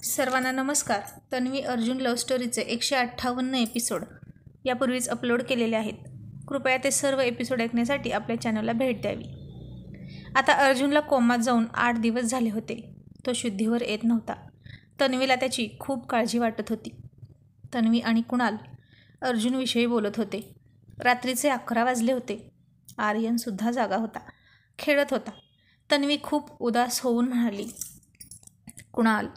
सर्वांना नमस्कार. Tanvi Arjun love स्टोरीचे 158 episode यापूर्वीच अपलोड केलेले आहेत. कृपया ते सर्व एपिसोड ऐकण्यासाठी आपल्या चॅनलला भेट द्यावी. आता अर्जुनला कोमात जाऊन 8 दिवस झाले होते. तो शुद्धीवर येत नव्हता. तन्वीला त्याची खूप काळजी वाटत होती. तन्वी आणि कुणाल अर्जुनविषयी बोलत होते. रात्रीचे 11 वाजले होते. आर्यनसुद्धा जागा होता, खेळत होता. तन्वी खूप उदास होऊन म्हणाली, कुणाल,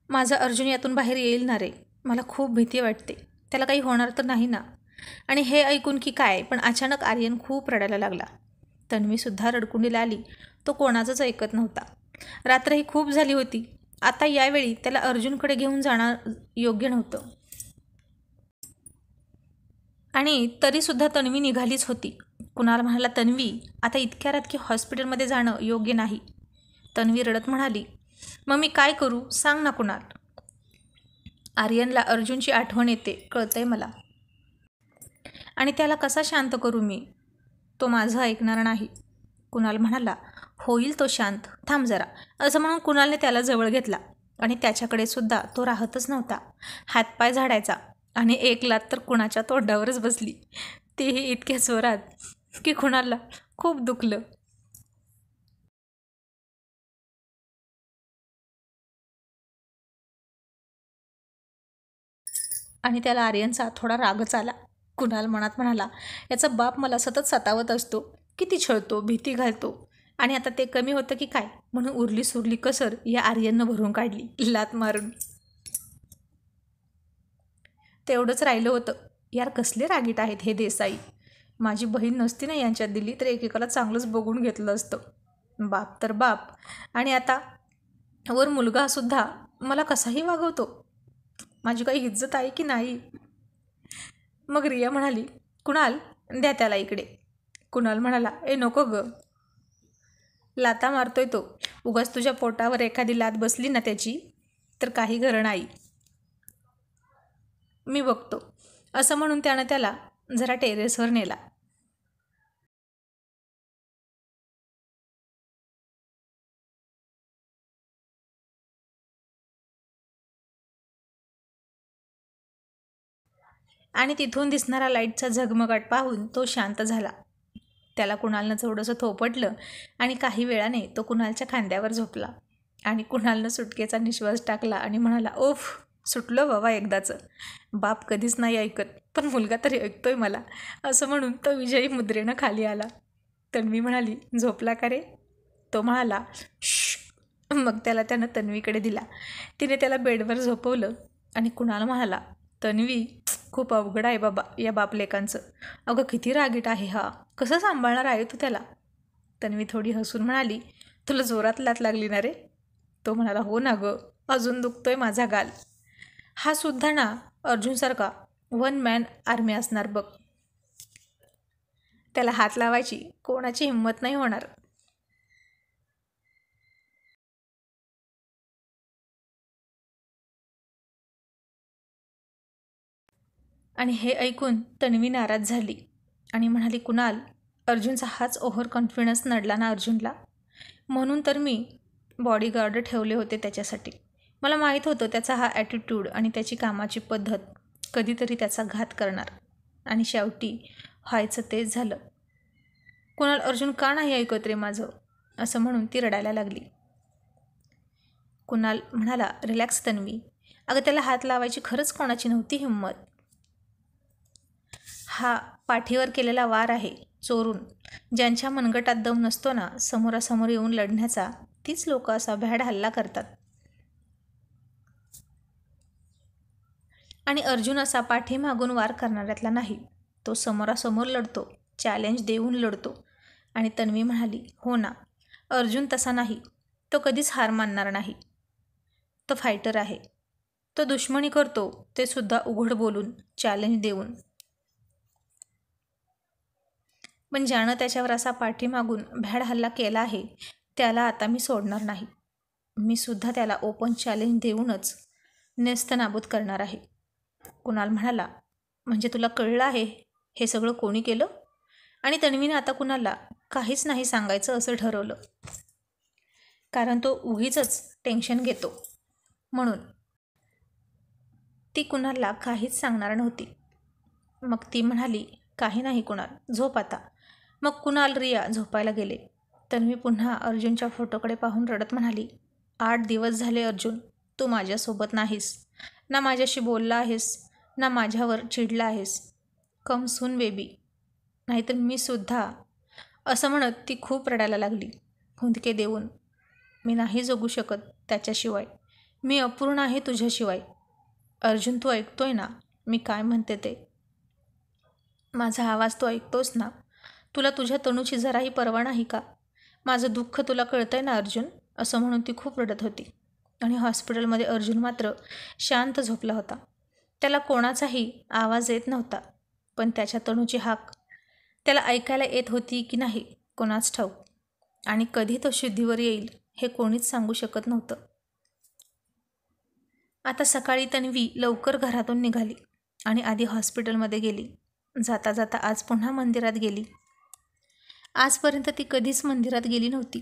माझा अर्जुन यातून बाहेर येईल ना रे. मला खूप भीती वाटते. त्याला काही होणार तर नाही ना. आणि हे ऐकून की काय, पण अचानक आर्यन खूप रडायला लागला. तन्वीसुद्धा रडकुंडीला आली. तो कोणाचंच ऐकत नव्हता. रात्रही खूप झाली होती. आता यावेळी त्याला अर्जुनकडे घेऊन जाणं योग्य नव्हतं. आणि तरीसुद्धा तन्वी निघालीच होती. कुणाल म्हणाला, तन्वी, आता इतक्या रात्री हॉस्पिटलमध्ये जाणं योग्य नाही. तन्वी रडत म्हणाली, मग मी काय करू सांग ना कुणाल. आर्यनला अर्जुनची आठवण येते, कळतंय मला. आणि त्याला कसा शांत करू मी. तो माझं ऐकणार नाही. कुणाल म्हणाला, होईल तो शांत, थांब जरा. असं म्हणून कुणालने त्याला जवळ घेतला. आणि त्याच्याकडे सुद्धा तो राहतच नव्हता. हातपाय झाडायचा आणि एक लात तर कुणाच्या तोंडावरच बसली. तेही इतक्या जोरात की कुणालला खूप दुखलं. आणि त्याला आर्यनचा थोडा रागच आला. कुणाल मनात म्हणाला, याचा बाप मला सतत सतावत असतो, किती छळतो, भीती घालतो. आणि आता ते कमी होतं की काय, म्हणून उरली सुरली कसर या आर्यननं भरून काढली, लात मारून. तेवढंच राहिलं होतं. यार कसले रागीट आहेत हे देसाई. माझी बहीण नसती ना यांच्यात दिली तर एकेकाला चांगलंच बघून घेतलं असतं. बाप तर बाप, आणि आता वर मुलगासुद्धा मला कसाही वागवतो. माझी काही इज्जत आहे की नाही. मग रिया म्हणाली, कुणाल, द्या त्याला इकडे. कुणाल म्हणाला, ए नको ग. लाता मारतोय तो. उगाच तुझ्या पोटावर एखादी लात बसली ना त्याची तर काही घरं नाही. मी बघतो. असं म्हणून त्यानं त्याला जरा टेरेसवर नेला. आणि तिथून दिसणारा लाईटचा झगमगाट पाहून तो शांत झाला. त्याला कुणालनं थोडंसं थोपटलं आणि काही वेळाने तो कुणालच्या खांद्यावर झोपला. आणि कुणालनं सुटकेचा निश्वास टाकला आणि म्हणाला, ओफ, सुटलो बाबा एकदाचं. बाप कधीच नाही ऐकत, पण मुलगा तरी ऐकतोय मला. असं म्हणून तो विजयी मुद्रेनं खाली आला. तन्वी म्हणाली, झोपला का रे. तो म्हणाला, श. मग त्यानं तन्वीकडे दिला. तिने त्याला बेडवर झोपवलं. आणि कुणाल म्हणाला, तन्वी, खूप अवघड आहे बाबा या बापलेकांचं. अगं किती रागीट आहे हा. कसं सांभाळणार आहे तू त्याला. तन्वी थोडी हसून म्हणाली, तुला जोरात लात लागली ना रे. तो म्हणाला, हो ना गं, अजून दुखतोय माझा गाल. हा सुद्धा ना अर्जुनसारखा 1 मॅन आर्मी असणार बघ. त्याला हात लावायची कोणाची हिंमत नाही होणार. आणि हे ऐकून तन्वी नाराज झाली आणि म्हणाली, कुणाल, अर्जुनचा हाच ओव्हर कॉन्फिडन्स नडला ना अर्जुनला. म्हणून तर मी बॉडीगार्ड ठेवले होते त्याच्यासाठी. मला माहीत होतं त्याचा हा ॲटिट्यूड आणि त्याची कामाची पद्धत कधीतरी त्याचा घात करणार. आणि शेवटी व्हायचं तेच झालं. कुणाल, अर्जुन का नाही ऐकत रे माझं. असं म्हणून ती रडायला लागली. कुणाल म्हणाला, रिलॅक्स तन्वी. अगं त्याला हात लावायची खरंच कोणाची नव्हती हिंमत. हा पाठीवर केलेला वार आहे चोरून. ज्यांच्या मनगटात दम नसतो ना समोरासमोर येऊन लढण्याचा, तीच लोक असा भ्याड हल्ला करतात. आणि अर्जुन असा पाठीमागून वार करणाऱ्यातला नाही. तो समोरासमोर लढतो, चॅलेंज देऊन लढतो. आणि तन्वी म्हणाली, हो ना, अर्जुन तसा नाही. तो कधीच हार मानणार नाही. तो फायटर आहे. तो दुश्मनी करतो, ते सुद्धा उघड बोलून, चॅलेंज देऊन. पण ज्यानं त्याच्यावर असा पाठीमागून भ्याड हल्ला केला आहे त्याला आता मी सोडणार नाही. मी सुद्धा त्याला ओपन चॅलेंज देऊनच नेस्तनाबूत करणार आहे. कुणाल म्हणाला, म्हणजे तुला कळलं आहे हे सगळं कोणी केलं. आणि तन्वीने आता कुणाला काहीच नाही सांगायचं असं ठरवलं, कारण तो उगीचच टेन्शन घेतो म्हणून. ती कुणालला काहीच सांगणार नव्हती. मग ती म्हणाली, काही नाही कुणाल, झोप आता. मग कुणाल रिया झोपायला गेले. तन्वी पुन्हा अर्जुनच्या फोटोकडे पाहून रडत म्हणाली, 8 दिवस झाले अर्जुन, तू माझ्यासोबत नाहीस. ना माझ्याशी बोलला आहेस, ना माझ्यावर चिडला आहेस. कम सून बेबी, नाहीतर मी सुद्धा. असं म्हणत ती खूप रडायला लागली, हुंदके देऊन. मी नाही जगू शकत त्याच्याशिवाय. मी अपूर्ण आहे तुझ्याशिवाय. अर्जुन, तू ऐकतोय ना मी काय म्हणते ते? माझा आवाज तू ऐकतोस ना? तुला तुझ्या तनूची जराही पर्वा नाही का? माझं दुःख तुला कळतंय ना अर्जुन? असं म्हणून ती खूप रडत होती. आणि हॉस्पिटलमध्ये अर्जुन मात्र शांत झोपला होता. त्याला कोणाचाही आवाज येत नव्हता, पण त्याच्या तनूची हाक त्याला ऐकायला येत होती की नाही कोणाच ठाऊक. आणि कधी तो शुद्धीवर येईल हे कोणीच सांगू शकत नव्हतं. आता सकाळी तन्वी लवकर घरातून निघाली आणि आधी हॉस्पिटलमध्ये गेली. जाता जाता आज पुन्हा मंदिरात गेली. आजपर्यंत ती कधीच मंदिरात गेली नव्हती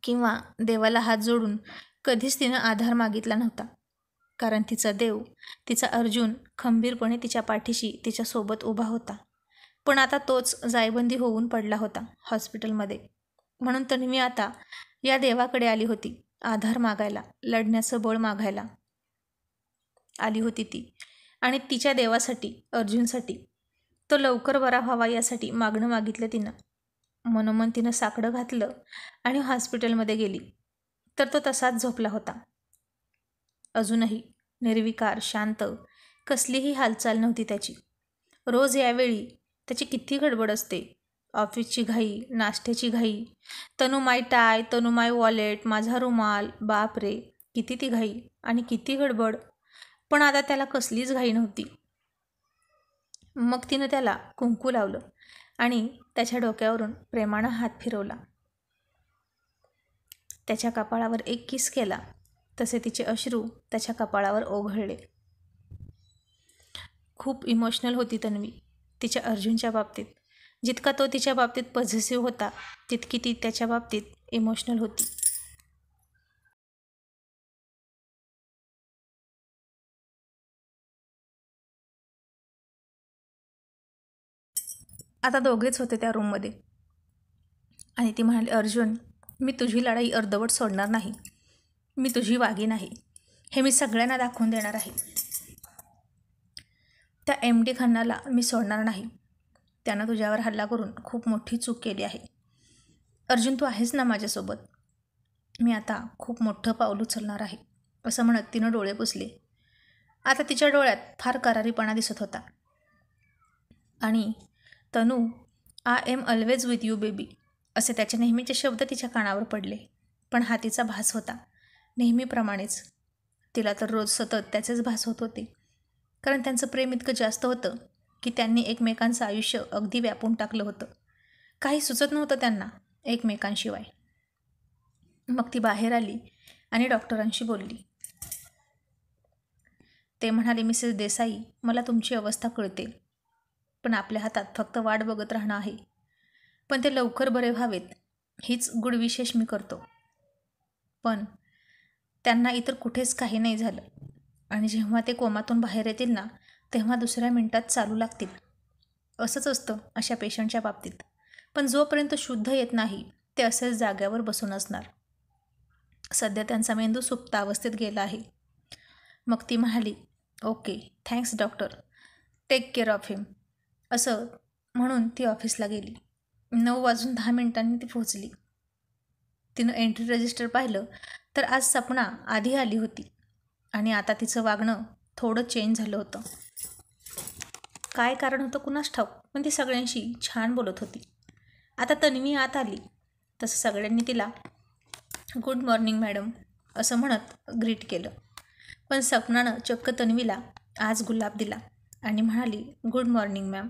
किंवा देवाला हात जोडून कधीच तिनं आधार मागितला नव्हता. कारण तिचा देव, तिचा अर्जुन खंबीरपणे तिच्या पाठीशी तिच्यासोबत उभा होता. पण आता तोच जायबंदी होऊन पडला होता हॉस्पिटलमध्ये. म्हणून तन्वी आता या देवाकडे आली होती आधार मागायला, लढण्याचं बळ मागायला आली होती ती. आणि तिच्या देवासाठी, अर्जुनसाठी, तो लवकर बरा व्हावा यासाठी मागणं मागितलं तिनं. मनोमन तिनं साकडं घातलं आणि हॉस्पिटलमध्ये गेली. तर तो तसाच झोपला होता. अजूनही निर्विकार, शांत, कसलीही हालचाल नव्हती त्याची. रोज यावेळी त्याची किती गडबड असते. ऑफिसची घाई, नाश्त्याची घाई, तनू माय टाय, तनू माय वॉलेट, माझा रुमाल, बाप रे किती ती घाई आणि किती गडबड. पण आता त्याला कसलीच घाई नव्हती. मग तिनं त्याला कुंकू लावलं आणि त्याच्या डोक्यावरून प्रेमानं हात फिरवला. त्याच्या कपाळावर एक किस केला. तसे तिचे अश्रू त्याच्या कपाळावर ओघळले. खूप इमोशनल होती तन्वी तिच्या अर्जुनच्या बाबतीत. जितका तो तिच्या बाबतीत पॉझिटिव्ह होता, तितकी ती त्याच्या बाबतीत इमोशनल होती. आता दोघेच होते त्या रूममध्ये आणि ती म्हणाली, अर्जुन, मी तुझी लढाई अर्धवट सोडणार नाही. मी तुझी वागी नाही, हे मी सगळ्यांना दाखवून देणार आहे. त्या MD खन्नाला मी सोडणार नाही. त्यानं तुझ्यावर हल्ला करून खूप मोठी चूक केली आहे. अर्जुन, तू आहेस ना माझ्यासोबत? मी आता खूप मोठं पाऊल उचलणार आहे. असं म्हणत तिनं डोळे पुसले. आता तिच्या डोळ्यात फार करारीपणा दिसत होता. आणि Tanu, I am always with you baby, असे त्याचे नेहमीचे शब्द तिच्या कानावर पडले. पण हा तिचा भास होता, नेहमीप्रमाणेच. तिला तर रोज सतत त्याचेच भास होत होते. कारण त्यांचं प्रेम इतकं जास्त होतं की त्यांनी एकमेकांचं आयुष्य अगदी व्यापून टाकलं होतं. काही सुचत नव्हतं त्यांना एकमेकांशिवाय. मग ती बाहेर आली आणि डॉक्टरांशी बोलली. ते म्हणाले, मिसेस देसाई, मला तुमची अवस्था कळते, पण आपल्या हातात फक्त वाट बघत राहणं आहे. पण ते लवकर बरे व्हावेत हीच गुड विशेष मी करतो. पण त्यांना इतर कुठेच काही नाही झालं आणि जेव्हा ते कोमातून बाहेर येतील ना, तेव्हा दुसऱ्या मिनिटात चालू लागतील. असंच असतं अशा पेशंटच्या बाबतीत. पण जोपर्यंत शुद्ध येत नाही ते असेच जाग्यावर बसून असणार. सध्या त्यांचा मेंदू सुप्त अवस्थेत गेला आहे. मग ती म्हणाली, okay, thanks doctor, take care of him. असं म्हणून ती ऑफिसला गेली. 9:10 ती पोहोचली. तिनं एंट्री रजिस्टर पाहिलं तर आज सपना आधी आली होती आणि आता तिचं वागणं थोडं चेंज झालं होतं. काय कारण होतं कुणास ठाऊक, पण ती सगळ्यांशी छान बोलत होती. आता तन्वी आत आली तसं सगळ्यांनी तिला गुड मॉर्निंग मॅडम असं म्हणत ग्रीट केलं. पण सपनानं चक्क तन्वीला आज गुलाब दिला आणि म्हणाली, गुड मॉर्निंग मॅम.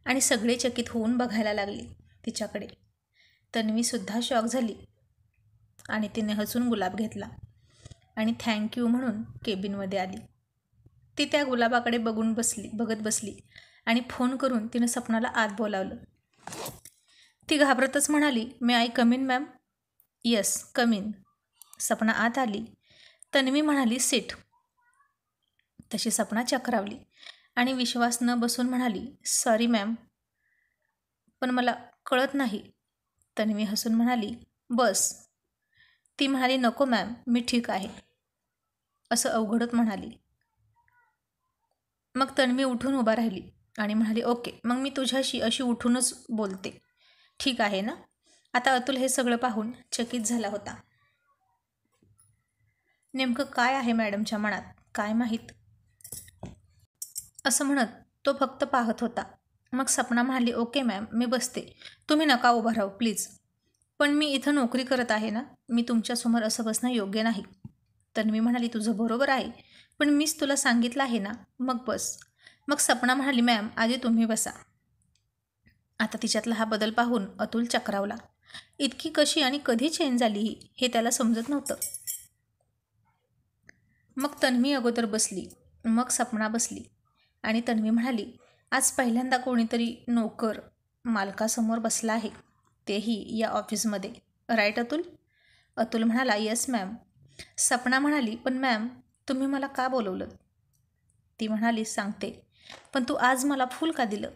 आणि सगळे चकित होऊन बघायला लागले तिच्याकडे. तन्वीसुद्धा शॉक झाली आणि तिने हसून गुलाब घेतला आणि थँक्यू म्हणून केबिनमध्ये आली. ती त्या गुलाबाकडे बघत बसली आणि फोन करून तिनं सपनाला आत बोलावलं. ती घाबरतच म्हणाली, may I come in ma'am? Yes, come in. Sapna आत आली. तन्वी म्हणाली, सिट. तशी सपना चक्रावली आणि विश्वास न बसून म्हणाली, सॉरी मॅम, पण मला कळत नाही. तन्वी हसून म्हणाली, बस. ती म्हणाली, नको मॅम, मी ठीक आहे, असं अवघडत म्हणाली. मग तन्वी उठून उभा राहिली आणि म्हणाली, ओके, मग मी तुझ्याशी अशी उठूनच बोलते, ठीक आहे ना? आता अतुल हे सगळं पाहून चकित झाला होता. नेमकं काय आहे मॅडमच्या मनात काय माहीत, असं म्हणत तो फक्त पाहत होता. मग सपना म्हणाली, ओके मॅम, मी बसते, तुम्ही नका उभा राहू प्लीज. पण मी इथं नोकरी करत आहे ना, मी तुमच्यासमोर असं बसणं योग्य नाही. तन्वी म्हणाली, तुझं बरोबर आहे, पण मीच तुला सांगितलं आहे ना, मग बस. मग सपना म्हणाली, मॅम, आधी तुम्ही बसा. आता तिच्यातला हा बदल पाहून अतुल चक्रावला. इतकी कशी आणि कधी चेंज झाली ही, हे त्याला समजत नव्हतं. मग तन्वी अगोदर बसली, मग सपना बसली आणि तन्वी म्हणाली, आज पहिल्यांदा कोणीतरी नोकर मालकासमोर बसला आहे, तेही या ऑफिसमध्ये, राईट अतुल? अतुल म्हणाला, येस मॅम. सपना म्हणाली, पण मॅम, तुम्ही मला का बोलवलं? ती म्हणाली, सांगते, पण तू आज मला फूल का दिलं?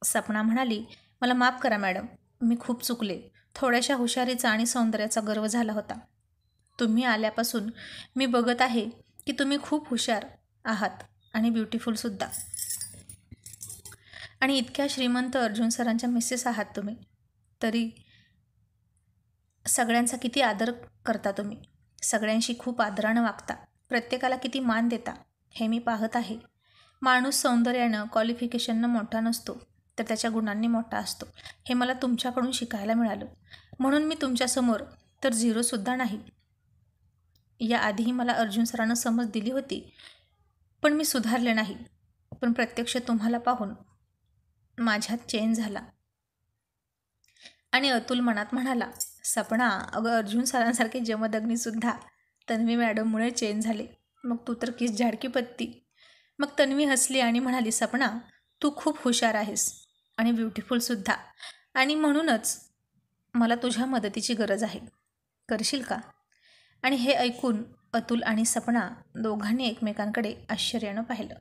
सपना म्हणाली, मला माफ करा मॅडम, मी खूप चुकले. थोड्याशा हुशारीचा आणि सौंदर्याचा गर्व झाला होता. तुम्ही आल्यापासून मी बघत आहे की तुम्ही खूप हुशार आहात आणि ब्युटिफुलसुद्धा. आणि इतक्या श्रीमंत अर्जुन सरांच्या मिसेस आहात तुम्ही, तरी सगळ्यांचा किती आदर करता तुम्ही, सगळ्यांशी खूप आदरानं वागता, प्रत्येकाला किती मान देता, हे मी पाहत आहे. माणूस सौंदर्यानं क्वालिफिकेशननं मोठा नसतो, तर त्याच्या गुणांनी मोठा असतो, हे मला तुमच्याकडून शिकायला मिळालं. म्हणून मी तुमच्यासमोर तर झिरोसुद्धा नाही. याआधीही मला अर्जुन सरांनं समज दिली होती, पण मी सुधारले नाही. पण प्रत्यक्ष तुम्हाला पाहून माझ्यात चेंज झाला. आणि अतुल मनात म्हणाला, सपना, अगं अर्जुन सरांसारखे जमदग्नीसुद्धा तन्वी मॅडममुळे चेंज झाले, मग तू तर किस झाडकी पत्ती. मग तन्वी हसली आणि म्हणाली, सपना, तू खूप हुशार आहेस आणि ब्युटिफुलसुद्धा, आणि म्हणूनच मला तुझ्या मदतीची गरज आहे, करशील का? आणि हे ऐकून अतुल आणि सपना दोघांनी एकमेकांकडे आश्चर्यानं पाहिलं.